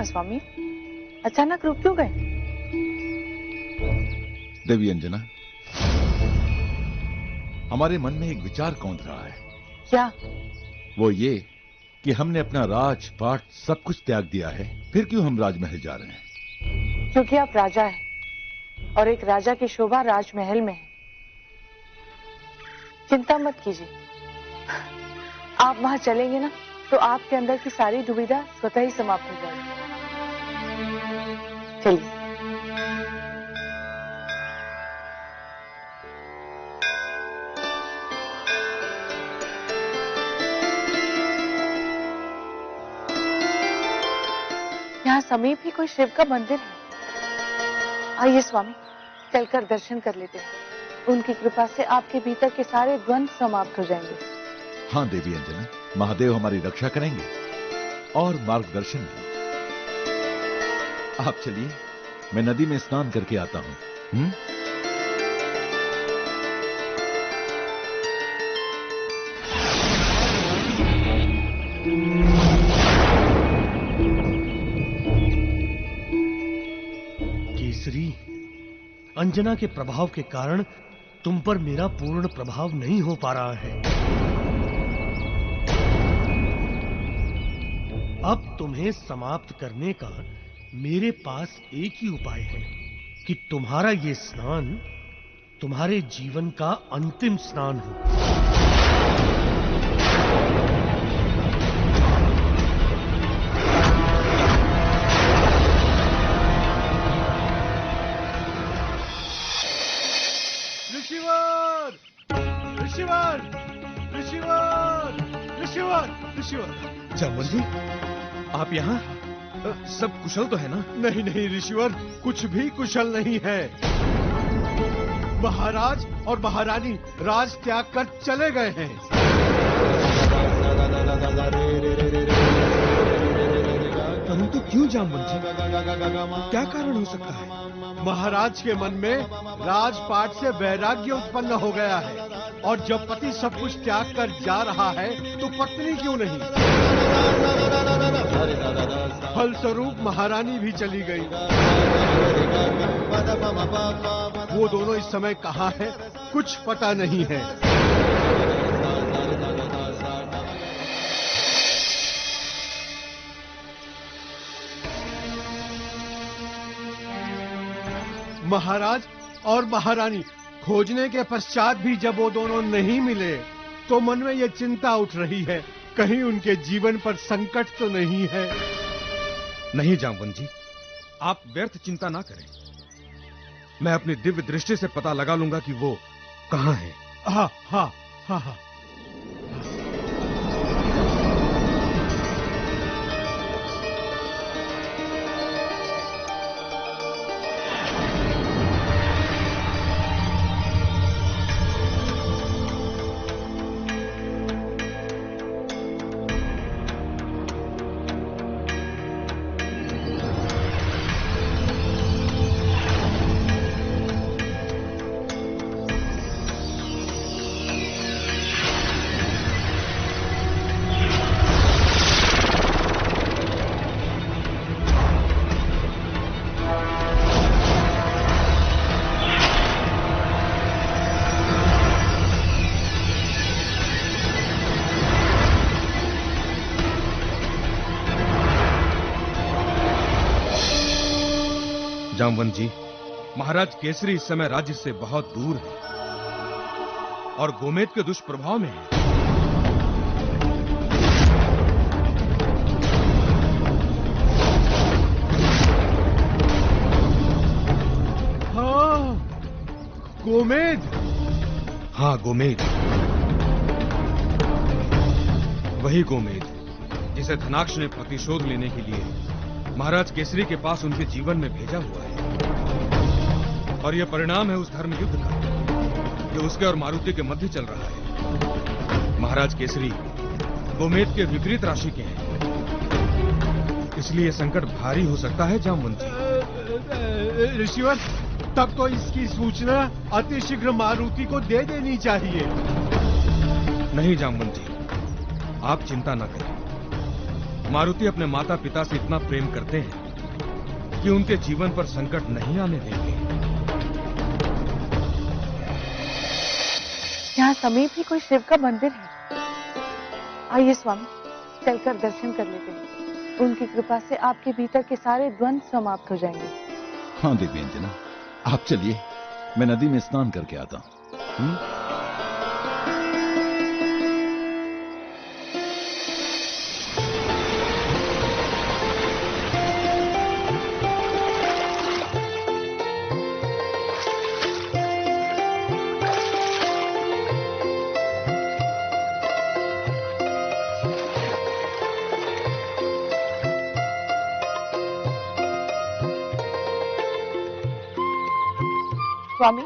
हुआ स्वामी? अचानक रुक क्यों गए? देवी अंजना, हमारे मन में एक विचार कौंध रहा है। क्या? वो ये कि हमने अपना राजपाट सब कुछ त्याग दिया है, फिर क्यों हम राजमहल जा रहे हैं? क्योंकि आप राजा हैं और एक राजा की शोभा राजमहल में है। चिंता मत कीजिए, आप वहां चलेंगे ना तो आपके अंदर की सारी दुविधा स्वतः ही समाप्त हो जाएगी। चलिए। यहाँ समीप ही कोई शिव का मंदिर है। आइए स्वामी, चलकर दर्शन कर लेते हैं। उनकी कृपा से आपके भीतर के सारे द्वंद्व समाप्त हो जाएंगे। हाँ देवी अंजना, महादेव हमारी रक्षा करेंगे और मार्गदर्शन भी। आप चलिए, मैं नदी में स्नान करके आता हूं। केसरी, अंजना के प्रभाव के कारण तुम पर मेरा पूर्ण प्रभाव नहीं हो पा रहा है। अब तुम्हें समाप्त करने का मेरे पास एक ही उपाय है कि तुम्हारा ये स्नान तुम्हारे जीवन का अंतिम स्नान हो। ऋषिवर! ऋषिवर! ऋषिवर! ऋषिवर! ऋषिवर! जामुन जी, आप यहाँ? सब कुशल तो है ना? नहीं नहीं ऋषिवर, कुछ भी कुशल नहीं है। महाराज और महारानी राज त्याग कर चले गए हैं। परंतु क्यों जामुन जी? क्या कारण हो सकता है? महाराज के मन में राजपाट से वैराग्य उत्पन्न हो गया है और जब पति सब कुछ त्याग कर जा रहा है तो पत्नी क्यों नहीं? फलस्वरूप महारानी भी चली गई। वो दोनों इस समय कहाँ है, कुछ पता नहीं है। महाराज और महारानी खोजने के पश्चात भी जब वो दोनों नहीं मिले तो मन में ये चिंता उठ रही है, कहीं उनके जीवन पर संकट तो नहीं है। नहीं जामवन जी, आप व्यर्थ चिंता ना करें। मैं अपनी दिव्य दृष्टि से पता लगा लूंगा कि वो कहाँ है। हाँ हाँ हाँ हाँ। जामवंत जी, महाराज केसरी इस समय राज्य से बहुत दूर है और गोमेद के दुष्प्रभाव में है। हाँ, गोमेद। हाँ, गोमेद, वही गोमेद जिसे धनाक्ष ने प्रतिशोध लेने के लिए महाराज केसरी के पास उनके जीवन में भेजा हुआ है। और यह परिणाम है उस धर्म युद्ध का जो उसके और मारुति के मध्य चल रहा है। महाराज केसरी गोमेद के विपरीत राशि के हैं, इसलिए संकट भारी हो सकता है जामवंत जी। ऋषिवर, तब तो इसकी सूचना अतिशीघ्र मारुति को दे देनी चाहिए। नहीं जामवंत जी, आप चिंता न करें। मारुति अपने माता पिता से इतना प्रेम करते हैं कि उनके जीवन पर संकट नहीं आने देंगे। यहाँ समीप ही कोई शिव का मंदिर है। आइए स्वामी, चलकर दर्शन कर लेते हैं। उनकी कृपा से आपके भीतर के सारे द्वंद्व समाप्त हो जाएंगे। हाँ देवी अंजना, आप चलिए, मैं नदी में स्नान करके आता हूँ। स्वामी,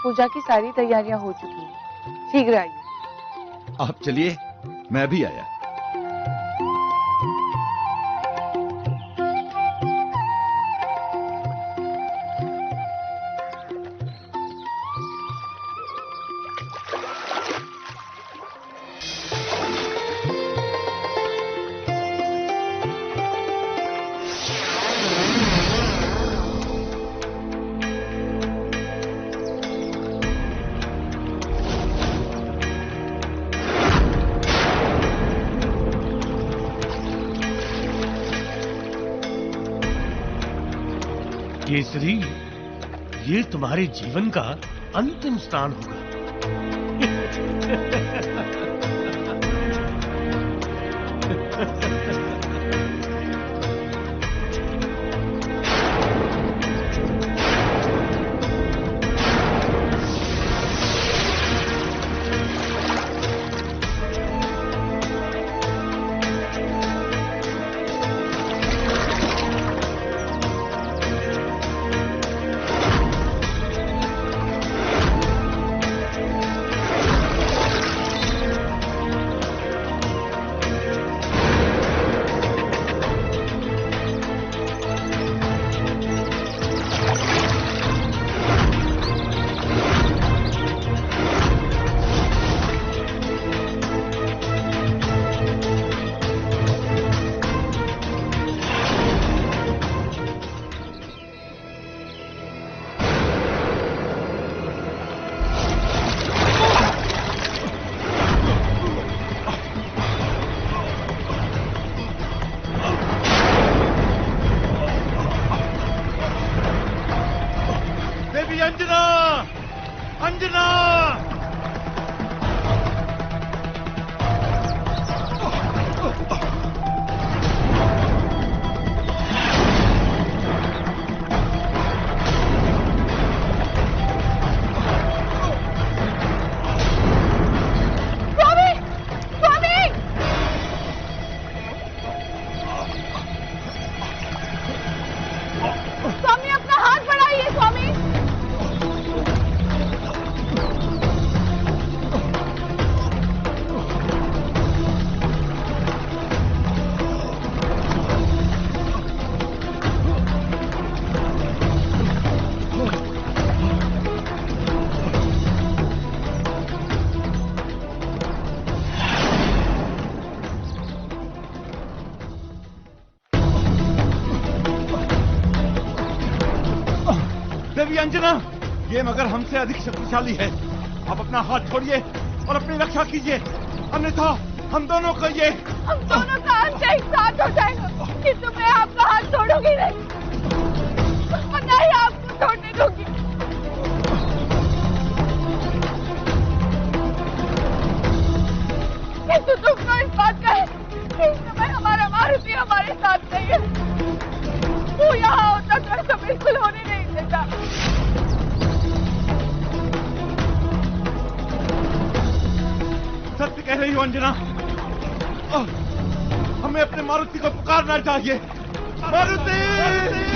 पूजा की सारी तैयारियां हो चुकी हैं। शीघ्र आइए। आप चलिए, मैं भी आया। केसरी, ये तुम्हारे जीवन का अंतिम स्नान होगा। अंजना, अंजना! देवी अंजना, ये मगर हमसे अधिक शक्तिशाली है। आप अपना हाथ छोड़िए और अपनी रक्षा कीजिए, अन्यथा हम दोनों को हम दोनों का अंत एक साथ हो जाएगा। किंतु मैं आपका हाथ छोड़ूंगी नहीं और न ही आपको छोड़ने दूंगी। किंतु तुमको इस बात का है कि इस समय हमारा मारुति हमारे साथ नहीं है। वो यहाँ होता तो बिल्कुल होने नहीं देता। सत्य कह रही हो अंजना, हमें अपने मारुति को पुकारना चाहिए। मारुति!